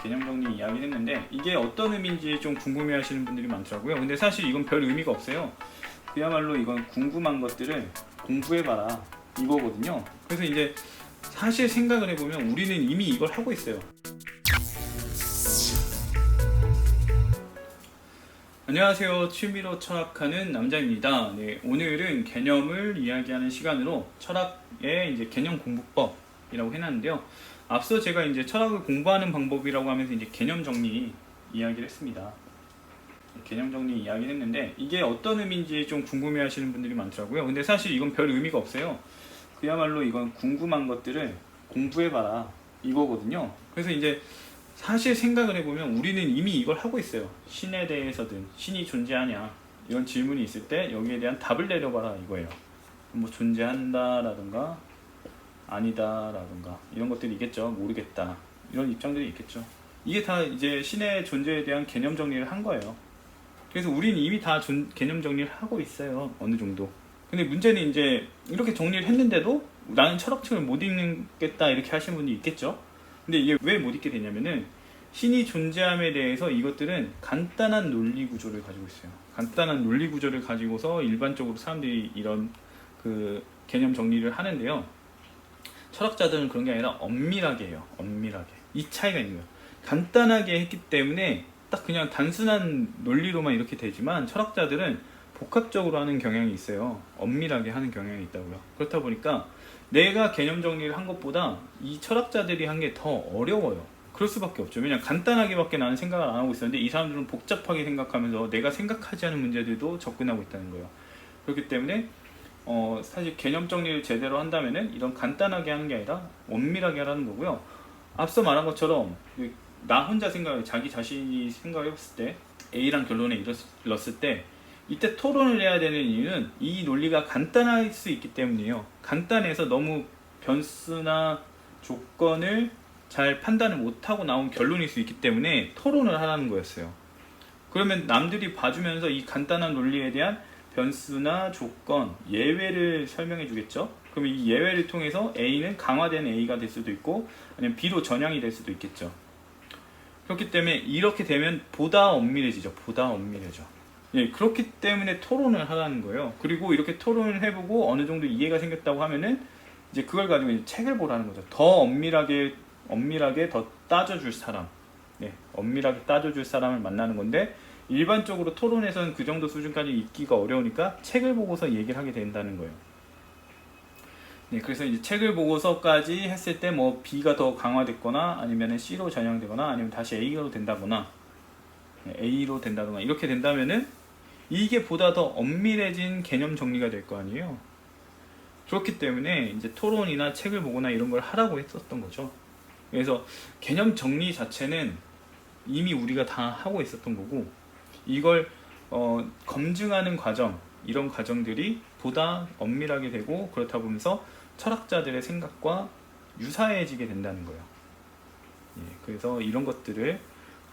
개념 정리 이야기를 했는데 이게 어떤 의미인지 좀 궁금해 하시는 분들이 많더라고요. 근데 사실 이건 별 의미가 없어요. 그야말로 이건 궁금한 것들을 공부해봐라 이거거든요. 그래서 이제 사실 생각을 해보면 우리는 이미 이걸 하고 있어요. 안녕하세요. 취미로 철학하는 남자입니다. 네, 오늘은 개념을 이야기하는 시간으로 철학의 이제 개념 공부법이라고 해놨는데요. 앞서 제가 이제 철학을 공부하는 방법이라고 하면서 이제 개념 정리 이야기를 했습니다. 개념 정리 이야기를 했는데 이게 어떤 의미인지 좀 궁금해 하시는 분들이 많더라고요. 근데 사실 이건 별 의미가 없어요. 그야말로 이건 궁금한 것들을 공부해봐라 이거거든요. 그래서 이제 사실 생각을 해보면 우리는 이미 이걸 하고 있어요. 신에 대해서든 신이 존재하냐 이런 질문이 있을 때 여기에 대한 답을 내려봐라 이거예요. 뭐 존재한다 라든가 아니다 라든가 이런 것들이 있겠죠. 모르겠다 이런 입장들이 있겠죠. 이게 다 이제 신의 존재에 대한 개념 정리를 한 거예요. 그래서 우리는 이미 다 개념 정리를 하고 있어요. 어느 정도. 근데 문제는 이제 이렇게 정리를 했는데도 나는 철학책을 못 읽겠다 이렇게 하시는 분이 있겠죠. 근데 이게 왜 못 읽게 되냐면은 신이 존재함에 대해서 이것들은 간단한 논리 구조를 가지고 있어요. 간단한 논리 구조를 가지고서 일반적으로 사람들이 이런 그 개념 정리를 하는데요. 철학자들은 그런 게 아니라 엄밀하게 해요. 엄밀하게. 이 차이가 있는 거예요. 간단하게 했기 때문에 딱 그냥 단순한 논리로만 이렇게 되지만 철학자들은 복합적으로 하는 경향이 있어요. 엄밀하게 하는 경향이 있다고요. 그렇다 보니까 내가 개념 정리를 한 것보다 이 철학자들이 한 게 더 어려워요. 그럴 수밖에 없죠. 왜냐면 간단하게 밖에 나는 생각을 안 하고 있었는데 이 사람들은 복잡하게 생각하면서 내가 생각하지 않은 문제들도 접근하고 있다는 거예요. 그렇기 때문에 사실 개념 정리를 제대로 한다면은 이런 간단하게 하는 게 아니라 엄밀하게 하라는 거고요. 앞서 말한 것처럼 나 혼자 자기 자신이 생각해봤을 때 A란 결론에 이르렀을 때 이때 토론을 해야 되는 이유는 이 논리가 간단할 수 있기 때문이에요. 간단해서 너무 변수나 조건을 잘 판단을 못하고 나온 결론일 수 있기 때문에 토론을 하라는 거였어요. 그러면 남들이 봐주면서 이 간단한 논리에 대한 변수나 조건, 예외를 설명해 주겠죠. 그럼 이 예외를 통해서 A는 강화된 A가 될 수도 있고 아니면 B로 전향이 될 수도 있겠죠. 그렇기 때문에 이렇게 되면 보다 엄밀해지죠. 보다 엄밀해져. 예, 그렇기 때문에 토론을 하라는 거예요. 그리고 이렇게 토론을 해보고 어느 정도 이해가 생겼다고 하면은 이제 그걸 가지고 이제 책을 보라는 거죠. 더 엄밀하게 더 따져줄 사람, 네, 엄밀하게 따져줄 사람을 만나는 건데 일반적으로 토론에서는 그 정도 수준까지 읽기가 어려우니까 책을 보고서 얘기를 하게 된다는 거예요. 네, 그래서 이제 책을 보고서까지 했을 때 뭐 B가 더 강화됐거나 아니면 C로 전향되거나 아니면 다시 A로 된다거나 A로 된다거나 이렇게 된다면은 이게 보다 더 엄밀해진 개념 정리가 될 거 아니에요. 그렇기 때문에 이제 토론이나 책을 보거나 이런 걸 하라고 했었던 거죠. 그래서 개념 정리 자체는 이미 우리가 다 하고 있었던 거고 이걸 검증하는 과정, 이런 과정들이 보다 엄밀하게 되고 그렇다 보면서 철학자들의 생각과 유사해지게 된다는 거예요. 예, 그래서 이런 것들을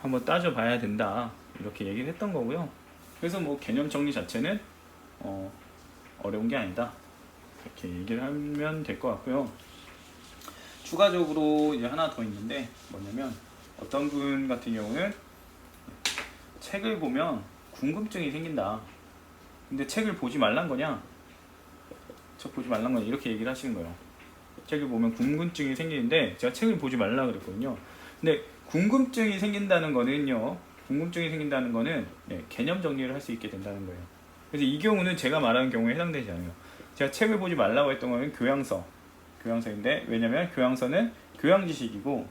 한번 따져봐야 된다 이렇게 얘기를 했던 거고요. 그래서 뭐 개념 정리 자체는 어려운 게 아니다 이렇게 얘기를 하면 될 것 같고요. 추가적으로 이제 하나 더 있는데 뭐냐면 어떤 분 같은 경우는 책을 보면 궁금증이 생긴다. 근데 책을 보지 말란 거냐? 책 보지 말란 거냐? 이렇게 얘기를 하시는 거예요. 책을 보면 궁금증이 생기는데 제가 책을 보지 말라 그랬거든요. 근데 궁금증이 생긴다는 거는 개념 정리를 할 수 있게 된다는 거예요. 그래서 이 경우는 제가 말하는 경우에 해당되지 않아요. 제가 책을 보지 말라고 했던 거는 교양서인데 왜냐면 교양서는 교양 지식이고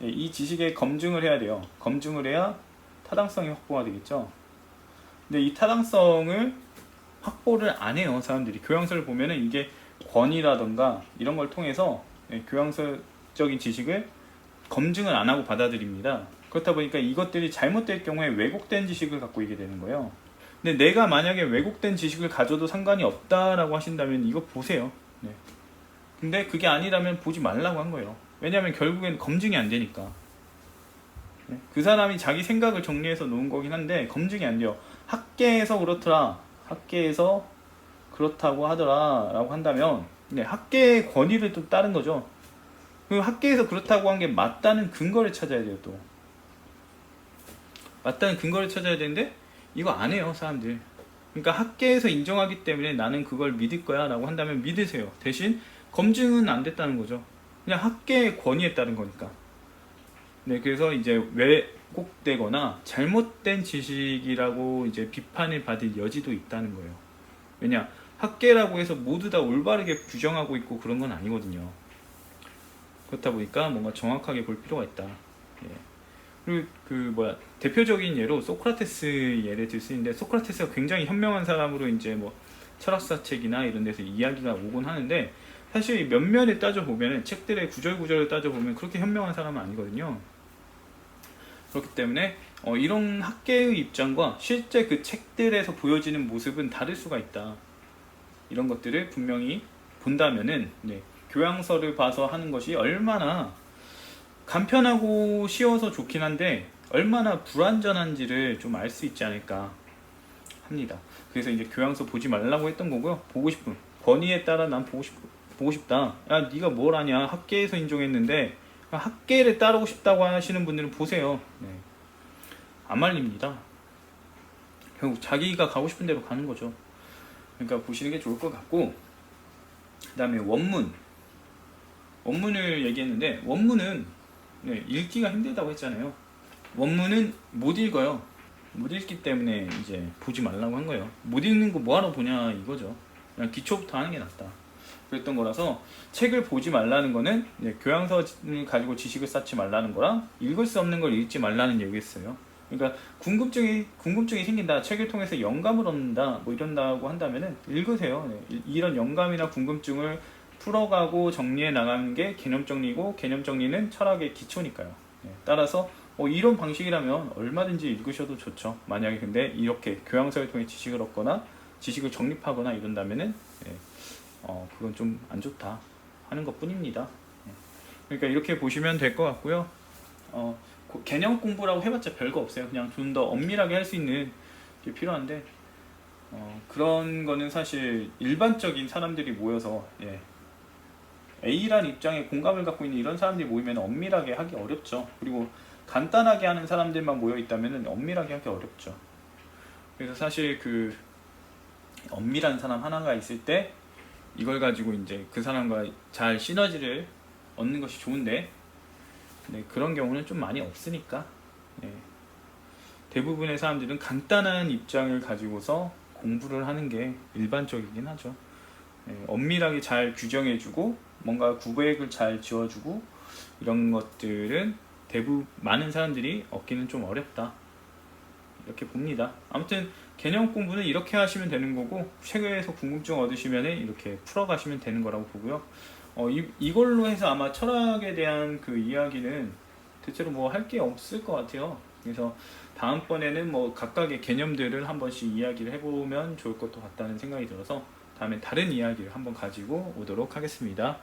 이 지식의 검증을 해야 돼요. 검증을 해야 타당성이 확보가 되겠죠. 근데 이 타당성을 확보를 안 해요. 사람들이 교양서를 보면은 이게 권위라던가 이런 걸 통해서 교양서적인 지식을 검증을 안 하고 받아들입니다. 그렇다 보니까 이것들이 잘못될 경우에 왜곡된 지식을 갖고 있게 되는 거예요. 근데 내가 만약에 왜곡된 지식을 가져도 상관이 없다라고 하신다면 이거 보세요. 네. 근데 그게 아니라면 보지 말라고 한 거예요. 왜냐하면 결국엔 검증이 안 되니까. 네. 그 사람이 자기 생각을 정리해서 놓은 거긴 한데 검증이 안 돼요. 학계에서 그렇더라. 학계에서 그렇다고 하더라 라고 한다면 학계의 권위를 또 따른 거죠. 그 학계에서 그렇다고 한 게 맞다는 근거를 찾아야 돼요. 또 맞다는 근거를 찾아야 되는데 이거 안 해요 사람들. 그러니까 학계에서 인정하기 때문에 나는 그걸 믿을 거야 라고 한다면 믿으세요. 대신 검증은 안 됐다는 거죠. 그냥 학계의 권위에 따른 거니까. 네, 그래서 이제 왜곡되거나 잘못된 지식이라고 이제 비판을 받을 여지도 있다는 거예요. 왜냐, 학계라고 해서 모두 다 올바르게 규정하고 있고 그런 건 아니거든요. 그렇다 보니까 뭔가 정확하게 볼 필요가 있다. 예. 그리고 대표적인 예로 소크라테스 예를 들 수 있는데, 소크라테스가 굉장히 현명한 사람으로 이제 뭐 철학사 책이나 이런 데서 이야기가 오곤 하는데, 사실 면면에 따져보면, 책들의 구절구절을 따져보면 그렇게 현명한 사람은 아니거든요. 그렇기 때문에 이런 학계의 입장과 실제 그 책들에서 보여지는 모습은 다를 수가 있다. 이런 것들을 분명히 본다면은, 네, 교양서를 봐서 하는 것이 얼마나 간편하고 쉬워서 좋긴 한데 얼마나 불완전한지를 좀 알 수 있지 않을까 합니다. 그래서 이제 교양서 보지 말라고 했던 거고요. 보고 싶은 권위에 따라 난 보고 싶다. 야, 네가 뭘 아냐? 학계에서 인정했는데 학계를 따르고 싶다고 하시는 분들은 보세요. 네. 안 말립니다. 결국 자기가 가고 싶은 대로 가는 거죠. 그러니까 보시는 게 좋을 것 같고, 그 다음에 원문을 얘기했는데, 원문은 네, 읽기가 힘들다고 했잖아요. 원문은 못 읽어요. 못 읽기 때문에 이제 보지 말라고 한 거예요. 못 읽는 거 뭐하러 보냐 이거죠. 그냥 기초부터 하는 게 낫다. 그랬던 거라서 책을 보지 말라는 거는 교양서를 가지고 지식을 쌓지 말라는 거랑 읽을 수 없는 걸 읽지 말라는 얘기였어요. 그러니까 궁금증이 생긴다, 책을 통해서 영감을 얻는다, 뭐 이런다고 한다면은 읽으세요. 네. 이런 영감이나 궁금증을 풀어가고 정리해 나가는 게 개념 정리고, 개념 정리는 철학의 기초니까요. 네. 따라서 이런 방식이라면 얼마든지 읽으셔도 좋죠. 만약에 근데 이렇게 교양서를 통해 지식을 얻거나 지식을 정립하거나 이런다면은 그건 좀 안 좋다 하는 것 뿐입니다. 그러니까 이렇게 보시면 될 것 같고요. 개념 공부라고 해봤자 별거 없어요. 그냥 좀 더 엄밀하게 할 수 있는 게 필요한데, 그런 거는 사실 일반적인 사람들이 모여서 A란 입장에 공감을 갖고 있는 이런 사람들이 모이면 엄밀하게 하기 어렵죠. 그리고 간단하게 하는 사람들만 모여 있다면 엄밀하게 하기 어렵죠. 그래서 사실 그 엄밀한 사람 하나가 있을 때 이걸 가지고 이제 그 사람과 잘 시너지를 얻는 것이 좋은데, 네, 그런 경우는 좀 많이 없으니까 대부분의 사람들은 간단한 입장을 가지고서 공부를 하는 게 일반적이긴 하죠. 엄밀하게 잘 규정해주고 뭔가 구획을 잘 지어주고 이런 것들은 많은 사람들이 얻기는 좀 어렵다, 이렇게 봅니다. 아무튼 개념 공부는 이렇게 하시면 되는 거고, 책에서 궁금증 얻으시면 이렇게 풀어가시면 되는 거라고 보고요. 이걸로 해서 아마 철학에 대한 그 이야기는 대체로 뭐 할 게 없을 것 같아요. 그래서 다음번에는 뭐 각각의 개념들을 한 번씩 이야기를 해보면 좋을 것도 같다는 생각이 들어서 다음에 다른 이야기를 한번 가지고 오도록 하겠습니다.